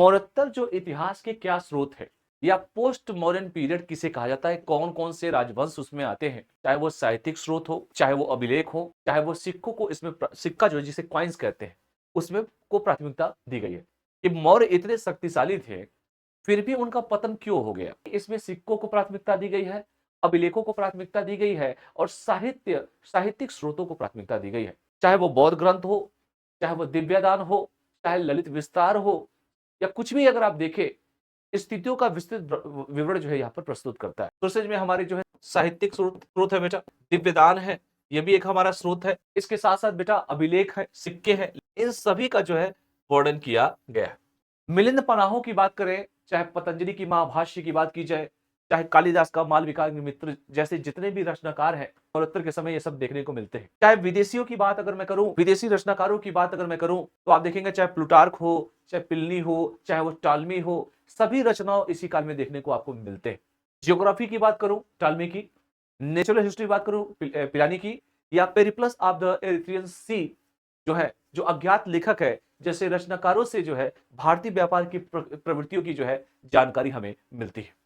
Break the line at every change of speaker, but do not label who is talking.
मौर्योत्तर जो इतिहास के क्या स्रोत है या पोस्ट मॉडर्न पीरियड किसे कहा जाता है, कौन कौन से राजवंश उसमें आते हैं, चाहे वो साहित्यिक स्रोत हो, चाहे वो अभिलेख हो, चाहे वो सिक्कों को इसमें सिक्का जो है जिसे कॉइन्स कहते हैं उसमें को प्राथमिकता दी गई है कि मौर्य इतने शक्तिशाली थे फिर भी उनका पतन क्यों हो गया। इसमें सिक्कों को प्राथमिकता दी गई है, अभिलेखों को प्राथमिकता दी गई है और साहित्यिक स्रोतों को प्राथमिकता दी गई है, चाहे वो बौद्ध ग्रंथ हो, चाहे वो दिव्यदान हो, चाहे ललित विस्तार हो या कुछ भी अगर आप देखें, स्थितियों का विस्तृत विवरण जो है यहाँ पर प्रस्तुत करता है। सोर्सेज में हमारे जो है साहित्यिक स्रोत है बेटा, दिव्यदान है, ये भी एक हमारा स्रोत है। इसके साथ साथ बेटा अभिलेख है, सिक्के हैं, इन सभी का जो है वर्णन किया गया है। मिलिंद पन्हाओं की बात करें, चाहे पतंजलि की महाभाष्य की बात की जाए, चाहे कालिदास का मालविकाग्निमित्र जैसे जितने भी रचनाकार हैं, मरणोत्तर के समय ये सब देखने को मिलते हैं। चाहे विदेशियों की बात अगर मैं करूं, विदेशी रचनाकारों की बात अगर मैं करूं, तो आप देखेंगे चाहे प्लूटार्क हो, चाहे प्लिनी हो, चाहे वो टालमी हो, सभी रचनाओं इसी काल में देखने को आपको मिलते हैं। जियोग्राफी की बात करूं टालमी की, नेचुरल हिस्ट्री बात करूं पिलानी की, या पेरिप्लस ऑफ द एरिथ्रियन सी जो है, जो अज्ञात लेखक है, जैसे रचनाकारों से जो है भारतीय व्यापार की प्रवृत्तियों की जो है जानकारी हमें मिलती है।